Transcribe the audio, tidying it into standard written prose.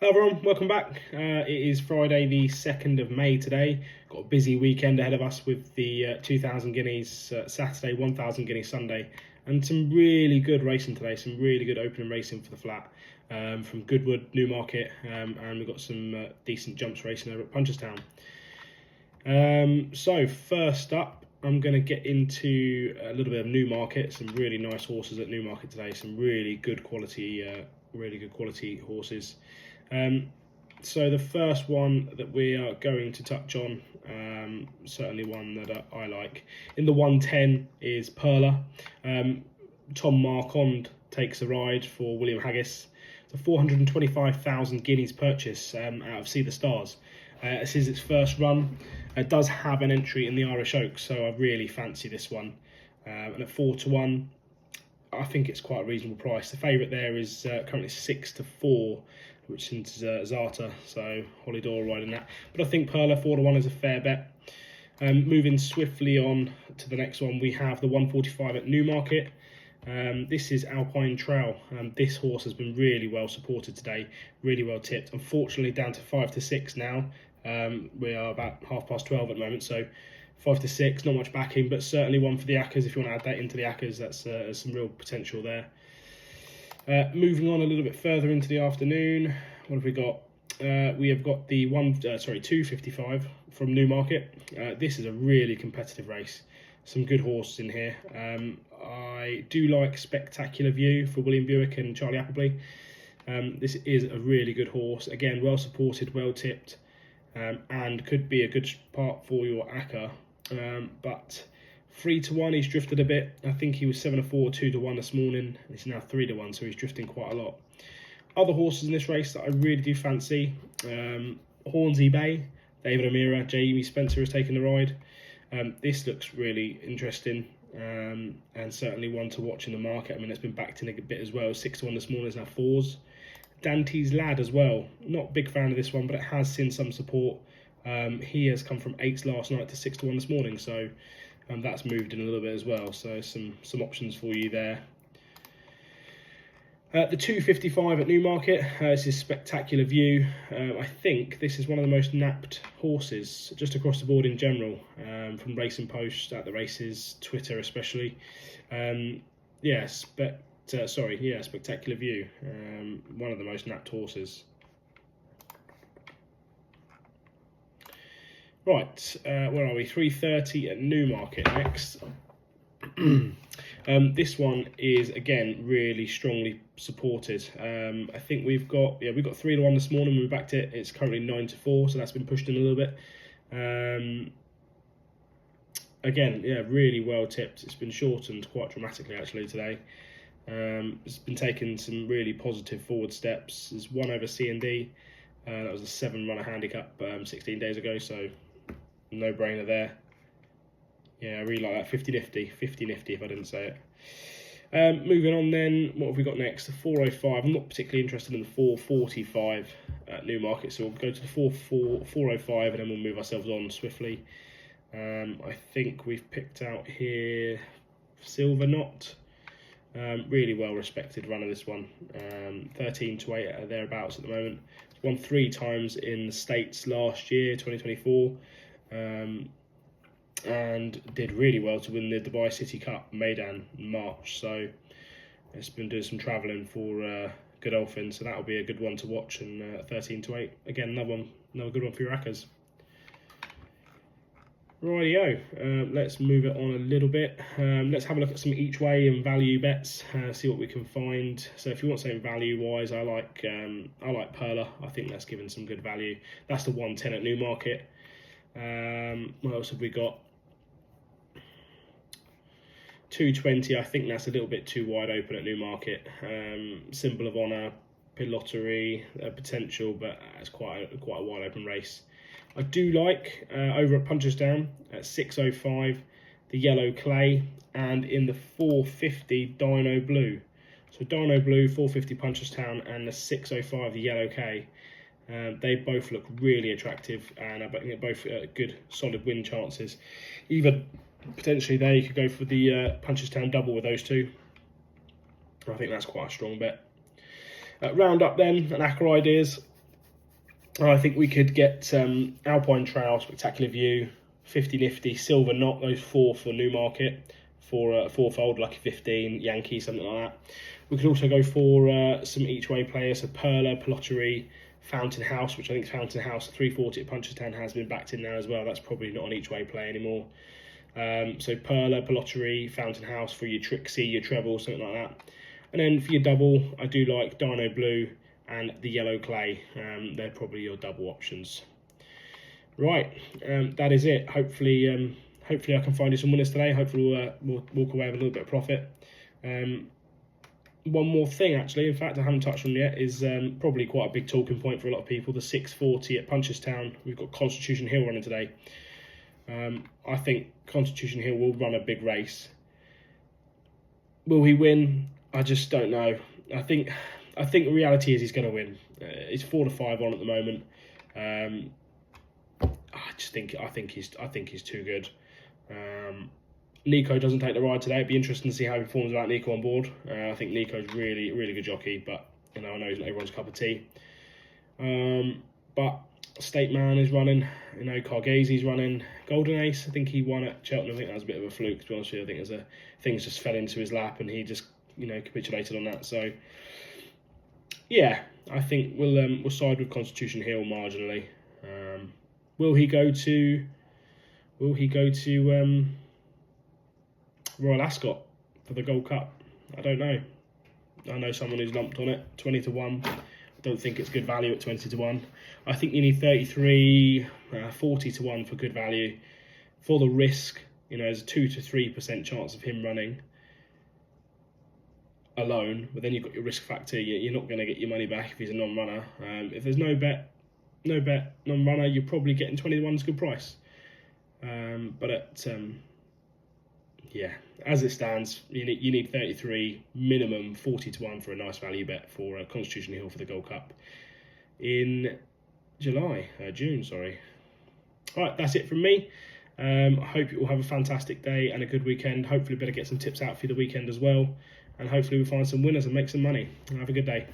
Hello everyone, welcome back. It is Friday the 2nd of May today. Got a busy weekend ahead of us with the 2,000 guineas Saturday, 1,000 guineas Sunday, and some really good racing today, some really good opening racing for the flat from Goodwood, Newmarket, and we've got some decent jumps racing over at Punchestown. So first up, I'm going to get into a little bit of Newmarket, some really nice horses at Newmarket today, some really good quality horses. So the first one that we are going to touch on, certainly one that I like, in the 110 is Perla. Tom Marquand takes a ride for William Haggis. It's a 425,000 guineas purchase out of See the Stars. This is its first run. It does have an entry in the Irish Oaks, so I really fancy this one. And at 4-1, I think it's quite a reasonable price. The favourite there is currently 6-4, which is Zata, so Holly-Dore riding that. But I think Perla 4-1 is a fair bet. Moving swiftly on to the next one, we have the 145 at Newmarket. This is Alpine Trail. This horse has been really well supported today, really well tipped. Unfortunately, down to 5-6 now. We are about 12:30 at the moment, so 5-6, not much backing, but certainly one for the Accas. If you want to add that into the Accas, that's some real potential there. Moving on a little bit further into the afternoon, what have we got? We have got the 255 from Newmarket. This is a really competitive race. Some good horses in here. I do like Spectacular View for William Buick and Charlie Appleby. This is a really good horse. Again, well supported, well tipped, and could be a good part for your ACCA. But 3-1, he's drifted a bit. I think he was 7-4, 2-1 this morning. He's now 3-1, so he's drifting quite a lot. Other horses in this race that I really do fancy: Hornsey Bay, David O'Meara, Jamie Spencer has taken the ride. This looks really interesting, and certainly one to watch in the market. I mean, it's been backed in a bit as well. 6-1 this morning is now 4s. Dante's Lad as well. Not a big fan of this one, but it has seen some support. He has come from 8s last night to 6-1 this morning, so that's moved in a little bit as well. So some options for you there. The 255 at Newmarket, this is Spectacular View. I think this is one of the most napped horses just across the board in general, from Racing Post at the races, Twitter especially. Spectacular View, one of the most napped horses. Right, where are we? 3:30 at Newmarket next. This one is again really strongly supported. I think we've got 3-1 this morning. We backed it. It's currently 9-4, so that's been pushed in a little bit. Again, really well tipped. It's been shortened quite dramatically actually today. It's been taking some really positive forward steps. There's one over C&D. That was a 7-runner handicap 16 days ago, so no brainer there. Yeah, I really like that. 50 Nifty if I didn't say it. Moving on then, what have we got next? The 405. I'm not particularly interested in the 445 at Newmarket, so we'll go to the 405 and then we'll move ourselves on swiftly. I think we've picked out here Silver Knot. Really well respected runner, this one. 13-8 thereabouts at the moment. Won 3 times in the States last year, 2024. And did really well to win the Dubai City Cup Maidan in March. So it's been doing some travelling for Godolphin, so that'll be a good one to watch. And 13-8, again, another good one for your Accas. Rightio, let's move it on a little bit. Let's have a look at some each way and value bets, see what we can find. So if you want something value wise, I like Perla. I think that's given some good value. That's the 110 at Newmarket. What else have we got? 220, I think that's a little bit too wide open at Newmarket. Symbol of Honour, Pilottery, potential, but it's quite a wide open race. I do like over at Punchestown at 6:05 the Yellow Clay, and in the 450 Dino Blue. So Dino Blue, 450 Punchestown, and the 6:05 the Yellow Clay. They both look really attractive, and I think they're both good, solid win chances. Even potentially there, you could go for the Punchestown double with those two. I think that's quite a strong bet. Round up then, and ACCA ideas. I think we could get Alpine Trail, Spectacular View, 50 Nifty, Silver Knot, those 4 for Newmarket, for a fourfold, Lucky 15, Yankee, something like that. We could also go for some each-way players, so Perla, Pelottery, Fountain House, which I think Fountain House 340 at Punchestown has been backed in now as well. That's probably not an each-way play anymore. So Perla, Pelottery, Fountain House for your Trixie, your treble, something like that. And then for your double, I do like Dino Blue and the Yellow Clay. They're probably your double options. Right, that is it. Hopefully I can find you some winners today. Hopefully we'll walk away with a little bit of profit. One more thing, actually, in fact, I haven't touched on yet, is probably quite a big talking point for a lot of people, the 640 at Punchestown. We've got Constitution Hill running today. I think Constitution Hill will run a big race. Will he win? I just don't know. I think the reality is he's going to win. He's 4 to 5 on at the moment. I think he's too good. Nico doesn't take the ride today. It'd be interesting to see how he performs without Nico on board. I think Nico's really good jockey, but I know he's not everyone's cup of tea. But State Man is running. Cargasi's running. Golden Ace, I think he won at Cheltenham. I think that was a bit of a fluke, to be honest with you. I think things just fell into his lap and he just capitulated on that. So yeah, I think we'll side with Constitution Hill marginally. Will he go to Royal Ascot for the Gold Cup? I don't know. I know someone who's lumped on it, 20 to 1. I don't think it's good value at 20 to 1. I think you need 33, 40 to 1 for good value. For the risk, there's a 2 to 3% chance of him running alone, but then you've got your risk factor. You're not going to get your money back if he's a non-runner. If there's no bet, non-runner, you're probably getting 20 to 1 is a good price. But at as it stands, you need 33 minimum, 40 to 1 for a nice value bet for Constitution Hill for the Gold Cup in June. Sorry. All right, that's it from me. I hope you all have a fantastic day and a good weekend. Hopefully, better get some tips out for the weekend as well, and hopefully we'll find some winners and make some money. Have a good day.